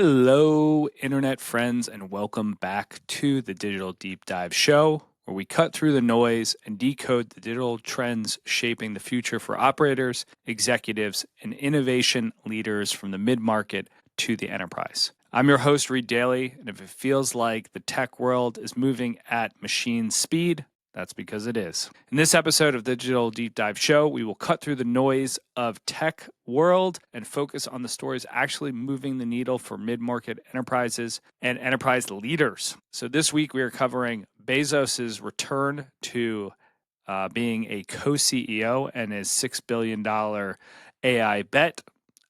Hello, internet friends, and welcome back to the Digital Deep Dive Show, where we cut through the noise and decode the digital trends shaping the future for operators, executives, and innovation leaders from the mid-market to the enterprise. I'm your host, Reed Daly, and if it feels like the tech world is moving at machine speed, that's because it is. In this episode of the Digital Deep Dive Show, we will cut through the noise of tech world and focus on the stories actually moving the needle for mid-market enterprises and enterprise leaders. So this week we are covering Bezos' return to being a co-CEO and his $6 billion AI bet.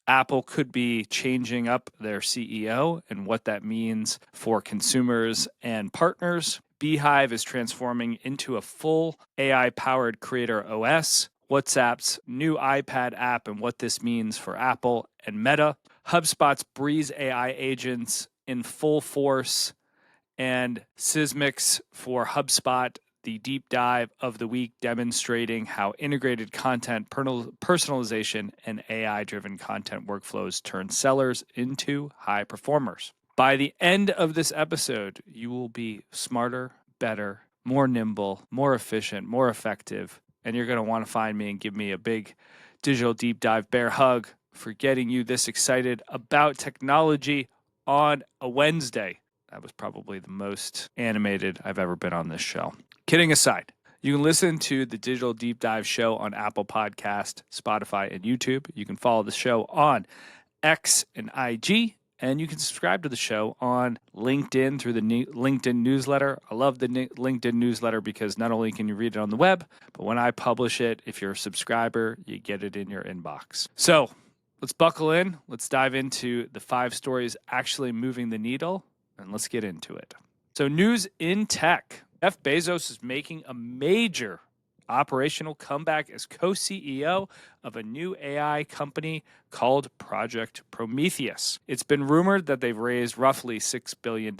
Apple could be changing up their CEO and what that means for consumers and partners. Beehive is transforming into a full AI-powered creator OS. WhatsApp's new iPad app and what this means for Apple and Meta. HubSpot's Breeze AI agents in full force. And Sysmix for HubSpot, the deep dive of the week demonstrating how integrated content personalization and AI-driven content workflows turn sellers into high performers. By the end of this episode, you will be smarter, better, more nimble, more efficient, more effective, and you're going to want to find me and give me a big digital deep dive bear hug for getting you this excited about technology on a Wednesday. That was probably the most animated I've ever been on this show. Kidding aside, you can listen to the Digital Deep Dive Show on Apple Podcast, Spotify, and YouTube. You can follow the show on X and IG, and you can subscribe to the show on LinkedIn through the LinkedIn newsletter. I love the LinkedIn newsletter because not only can you read it on the web, but when I publish it, if you're a subscriber, you get it in your inbox. So let's buckle in. Let's dive into the 5 stories actually moving the needle, and let's get into it. So news in tech. Jeff Bezos is making a major operational comeback as co-CEO of a new AI company called Project Prometheus. It's been rumored that they've raised roughly $6 billion,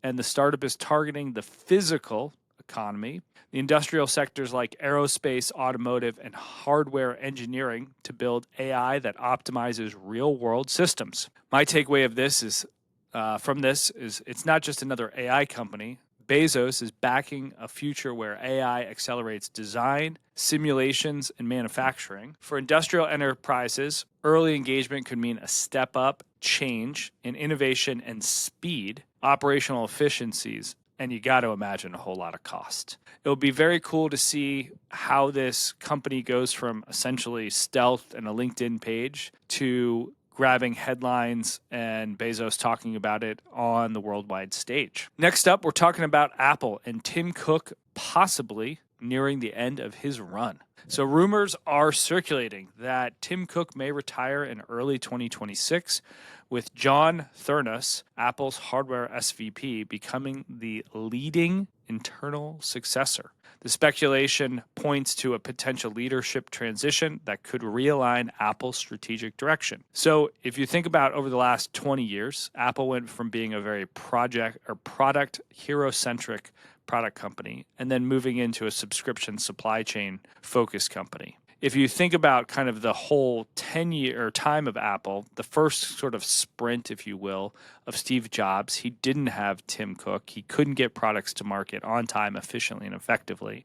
and the startup is targeting the physical economy, the industrial sectors like aerospace, automotive, and hardware engineering to build AI that optimizes real-world systems. My takeaway of this is, it's not just another AI company. Bezos is backing a future where AI accelerates design, simulations, and manufacturing. For industrial enterprises, early engagement could mean a step up change in innovation and speed, operational efficiencies, and you got to imagine a whole lot of cost. It'll be very cool to see how this company goes from essentially stealth and a LinkedIn page to grabbing headlines and Bezos talking about it on the worldwide stage. Next up, we're talking about Apple and Tim Cook possibly nearing the end of his run. So rumors are circulating that Tim Cook may retire in early 2026, with John Thurnes, Apple's hardware SVP, becoming the leading internal successor. The speculation points to a potential leadership transition that could realign Apple's strategic direction. So if you think about over the last 20 years, Apple went from being a very product hero-centric product company and then moving into a subscription supply chain focused company. If you think about kind of the whole 10-year time of Apple, the first sort of sprint, if you will, of Steve Jobs, he didn't have Tim Cook. He couldn't get products to market on time, efficiently, and effectively.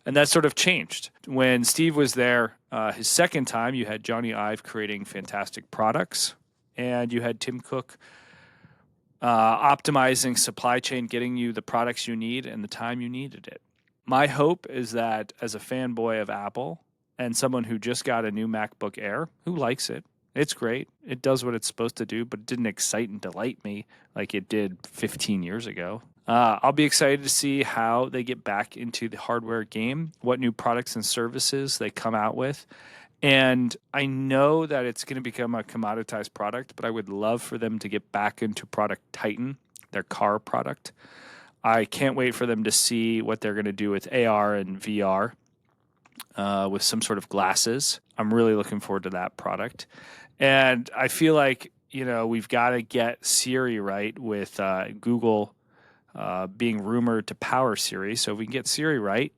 And that sort of changed. When Steve was there, his second time, you had Johnny Ive creating fantastic products, and you had Tim Cook optimizing supply chain, getting you the products you need and the time you needed it. My hope is that as a fanboy of Apple, and someone who just got a new MacBook Air, who likes it. It's great. It does what it's supposed to do, but it didn't excite and delight me like it did 15 years ago. I'll be excited to see how they get back into the hardware game, what new products and services they come out with. And I know that it's going to become a commoditized product, but I would love for them to get back into Product Titan, their car product. I can't wait for them to see what they're going to do with AR and VR. With some sort of glasses. I'm really looking forward to that product. And I feel like, we've got to get Siri right with Google being rumored to power Siri. So if we can get Siri right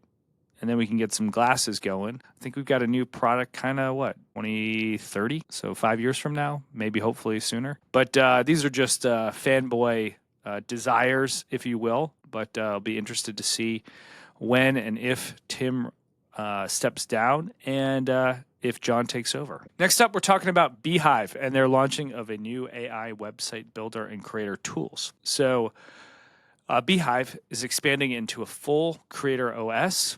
and then we can get some glasses going. I think we've got a new product 2030, so 5 years from now, maybe hopefully sooner. But these are just fanboy desires, if you will, but I'll be interested to see when and if Tim steps down and if John takes over. Next up, we're talking about Beehive and their launching of a new AI website builder and creator tools. So Beehive is expanding into a full creator OS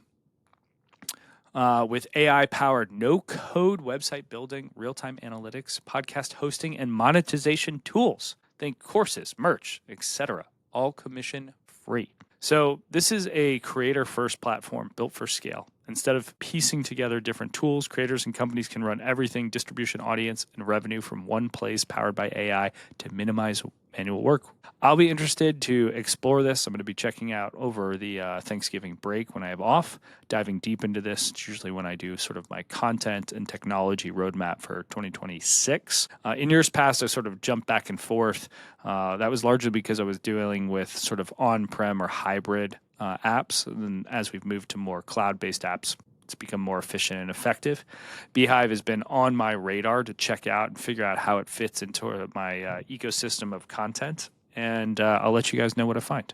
with AI-powered no-code website building, real-time analytics, podcast hosting, and monetization tools. Think courses, merch, etc. All commission-free. So this is a creator-first platform built for scale. Instead of piecing together different tools, creators and companies can run everything, distribution, audience, and revenue from one place powered by AI to minimize manual work. I'll be interested to explore this. I'm going to be checking out over the Thanksgiving break when I have off, diving deep into this. It's usually when I do sort of my content and technology roadmap for 2026. In years past, I sort of jumped back and forth. That was largely because I was dealing with sort of on-prem or hybrid apps. And then as we've moved to more cloud-based apps, it's become more efficient and effective. Beehive has been on my radar to check out and figure out how it fits into my ecosystem of content. And I'll let you guys know what I find.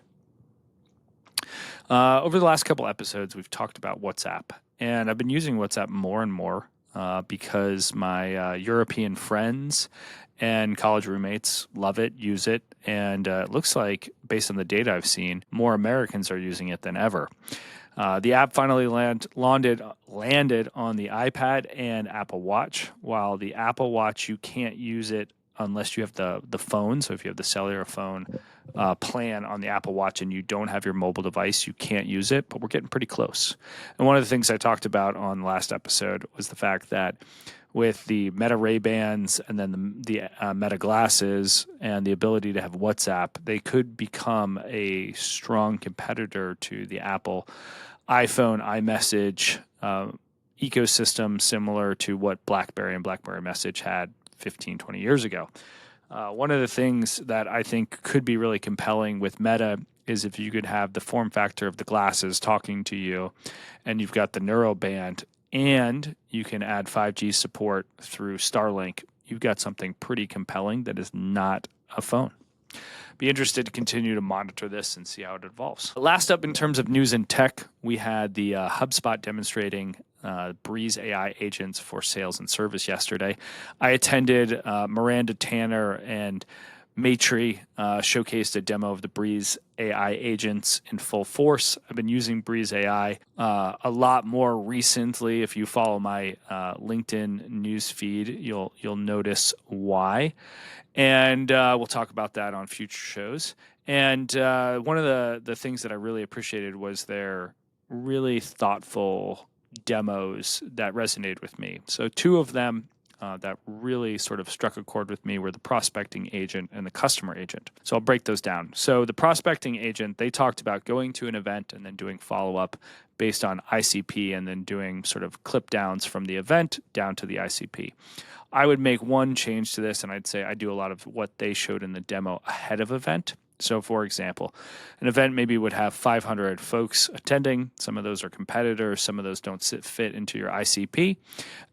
Over the last couple episodes, we've talked about WhatsApp. And I've been using WhatsApp more and more because my European friends and college roommates love it, use it. And it looks like, based on the data I've seen, more Americans are using it than ever. The app finally landed on the iPad and Apple Watch. While the Apple Watch, you can't use it unless you have the phone. So if you have the cellular phone plan on the Apple Watch and you don't have your mobile device, you can't use it. But we're getting pretty close. And one of the things I talked about on the last episode was the fact that with the Meta Ray-Bans and then the Meta glasses and the ability to have WhatsApp, they could become a strong competitor to the Apple iPhone iMessage ecosystem, similar to what BlackBerry and BlackBerry Message had 15, 20 years ago. One of the things that I think could be really compelling with Meta is if you could have the form factor of the glasses talking to you, and you've got the Neuroband, and you can add 5G support through Starlink, you've got something pretty compelling that is not a phone. Be interested to continue to monitor this and see how it evolves. Last up, in terms of news and tech, we had the HubSpot demonstrating Breeze AI agents for sales and service yesterday. I attended. Miranda Tanner and Matri showcased a demo of the Breeze AI agents in full force. I've been using Breeze AI a lot more recently. If you follow my LinkedIn news feed, you'll notice why. And we'll talk about that on future shows. And one of the things that I really appreciated was their really thoughtful demos that resonated with me. So two of them that really sort of struck a chord with me were the prospecting agent and the customer agent. So I'll break those down. So the prospecting agent, they talked about going to an event and then doing follow-up based on ICP and then doing sort of clip downs from the event down to the ICP. I would make one change to this, and I'd say I do a lot of what they showed in the demo ahead of event. So, for example, an event maybe would have 500 folks attending. Some of those are competitors. Some of those don't fit into your ICP.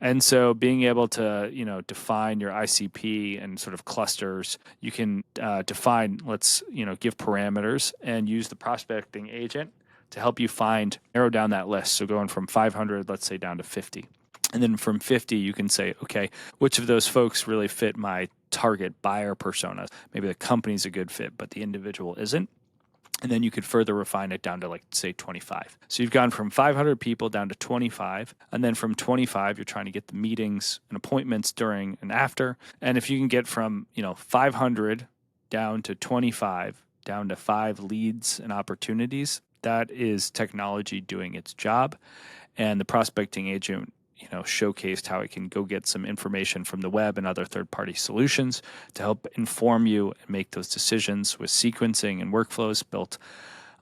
And so being able to, define your ICP and sort of clusters, you can define, give parameters and use the prospecting agent to help you narrow down that list. So going from 500, let's say, down to 50. And then from 50, you can say, okay, which of those folks really fit my target buyer persona? Maybe the company's a good fit, but the individual isn't. And then you could further refine it down to, say, 25. So you've gone from 500 people down to 25. And then from 25, you're trying to get the meetings and appointments during and after. And if you can get from, 500 down to 25, down to 5 leads and opportunities, that is technology doing its job. And the prospecting agent showcased how it can go get some information from the web and other third-party solutions to help inform you and make those decisions with sequencing and workflows built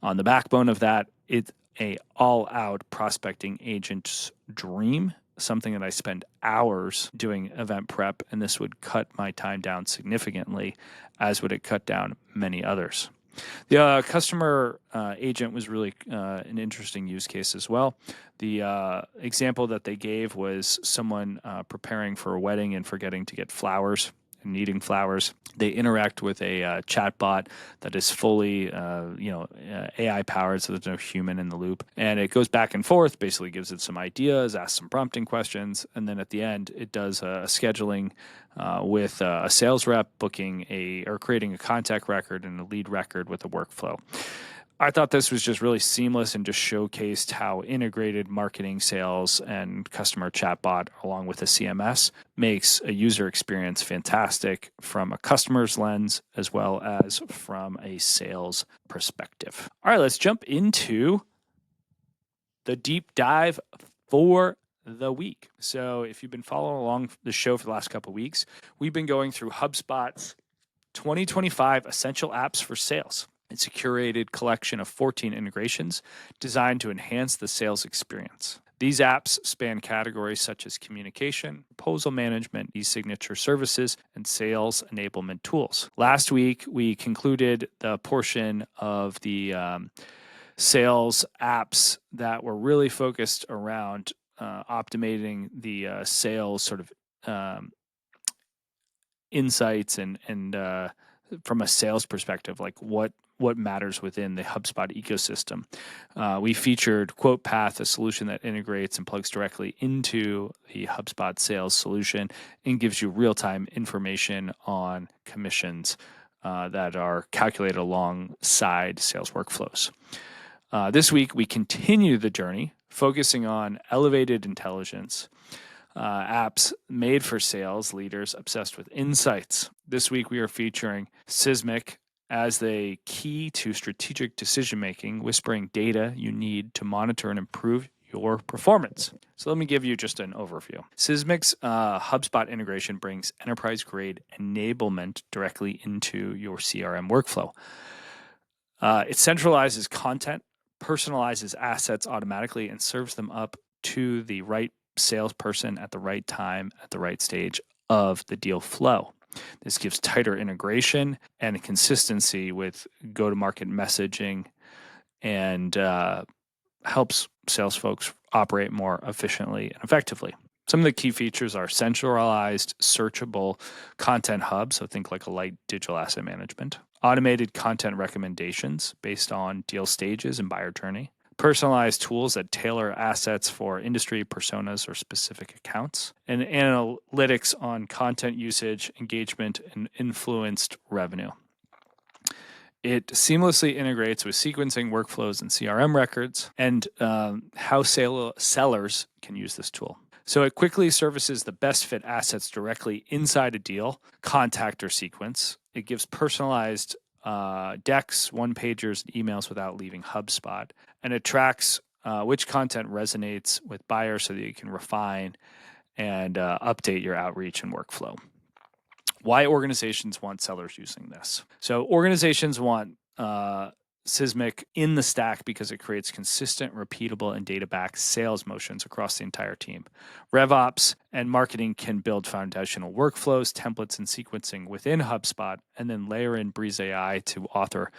on the backbone of that. It's a all-out prospecting agent's dream, something that I spend hours doing event prep, and this would cut my time down significantly, as would it cut down many others. The customer agent was really an interesting use case as well. The example that they gave was someone preparing for a wedding and forgetting to get flowers and needing flowers. They interact with a chatbot that is fully, AI powered, so there's no human in the loop. And it goes back and forth, basically gives it some ideas, asks some prompting questions, and then at the end, it does a scheduling with a sales rep booking or creating a contact record and a lead record with a workflow. I thought this was just really seamless and just showcased how integrated marketing, sales, and customer chatbot, along with a CMS, makes a user experience fantastic from a customer's lens as well as from a sales perspective. All right, let's jump into the deep dive for the week. So if you've been following along the show for the last couple of weeks, we've been going through HubSpot's 2025 Essential Apps for Sales. It's a curated collection of 14 integrations designed to enhance the sales experience. These apps span categories such as communication, proposal management, e-signature services, and sales enablement tools. Last week, we concluded the portion of the sales apps that were really focused around optimizing the sales sort of insights and from a sales perspective, like what matters within the HubSpot ecosystem. We featured Quote Path, a solution that integrates and plugs directly into the HubSpot sales solution and gives you real-time information on commissions that are calculated alongside sales workflows. This week, we continue the journey, focusing on elevated intelligence, apps made for sales leaders obsessed with insights. This week, we are featuring Sysmix as the key to strategic decision-making, whispering data you need to monitor and improve your performance. So let me give you just an overview. Sysmix HubSpot integration brings enterprise-grade enablement directly into your CRM workflow. It centralizes content, personalizes assets automatically, and serves them up to the right salesperson at the right time, at the right stage of the deal flow. This gives tighter integration and consistency with go-to-market messaging and helps sales folks operate more efficiently and effectively. Some of the key features are centralized, searchable content hub, so think like a light digital asset management, automated content recommendations based on deal stages and buyer journey, personalized tools that tailor assets for industry personas or specific accounts, and analytics on content usage, engagement, and influenced revenue. It seamlessly integrates with sequencing workflows and CRM records and how sellers can use this tool. So it quickly services the best fit assets directly inside a deal, contact, or sequence. It gives personalized decks, one-pagers, and emails without leaving HubSpot. And it tracks which content resonates with buyers so that you can refine and update your outreach and workflow. Why organizations want sellers using this? So organizations want Sysmix in the stack because it creates consistent, repeatable, and data-backed sales motions across the entire team. RevOps and marketing can build foundational workflows, templates, and sequencing within HubSpot, and then layer in Breeze AI to author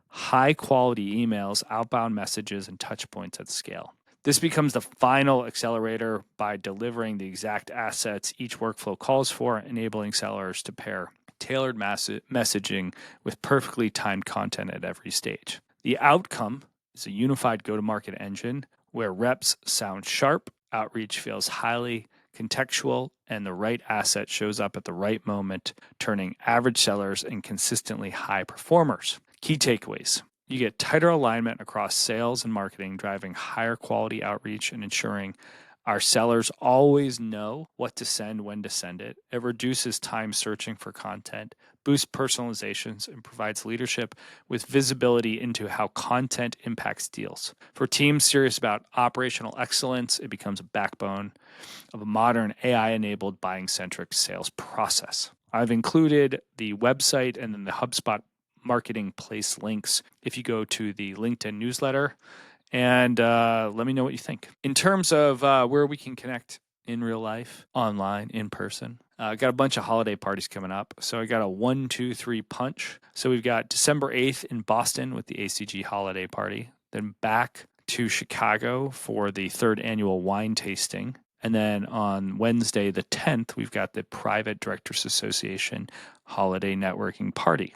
high-quality emails, outbound messages, and touch points at scale. This becomes the final accelerator by delivering the exact assets each workflow calls for, enabling sellers to pair tailored messaging with perfectly timed content at every stage. The outcome is a unified go-to-market engine where reps sound sharp, outreach feels highly contextual, and the right asset shows up at the right moment, turning average sellers into consistently high performers. Key takeaways. You get tighter alignment across sales and marketing, driving higher quality outreach and ensuring our sellers always know what to send, when to send it. It reduces time searching for content, boosts personalizations, and provides leadership with visibility into how content impacts deals. For teams serious about operational excellence, it becomes a backbone of a modern AI-enabled buying-centric sales process. I've included the website and then the HubSpot marketing place links if you go to the LinkedIn newsletter. And let me know what you think. In terms of where we can connect in real life, online, in person, Got a bunch of holiday parties coming up. So I got a 1, 2, 3 punch. So we've got December 8th in Boston with the ACG holiday party. Then back to Chicago for the 3rd annual wine tasting. And then on Wednesday, the 10th, we've got the Private Directors Association holiday networking party.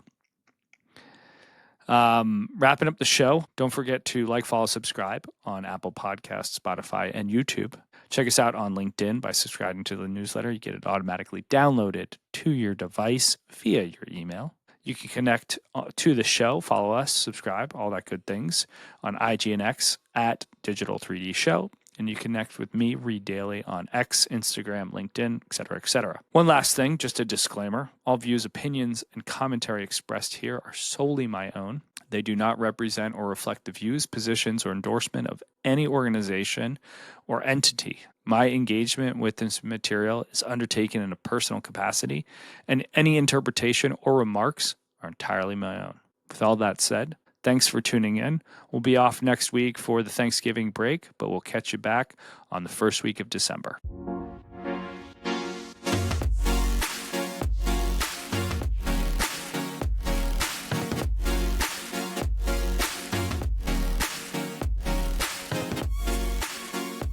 Wrapping up the show, don't forget to like, follow, subscribe on Apple Podcasts, Spotify, and YouTube. Check us out on LinkedIn by subscribing to the newsletter. You get it automatically downloaded to your device via your email. You can connect to the show, follow us, subscribe, all that good things on IG and X at Digital 3D Show. And you connect with me, Reed Daily, on X, Instagram, LinkedIn, etc., etc. One last thing, just a disclaimer. All views, opinions, and commentary expressed here are solely my own. They do not represent or reflect the views, positions, or endorsement of any organization or entity. My engagement with this material is undertaken in a personal capacity, and any interpretation or remarks are entirely my own. With all that said, thanks for tuning in. We'll be off next week for the Thanksgiving break, but we'll catch you back on the first week of December.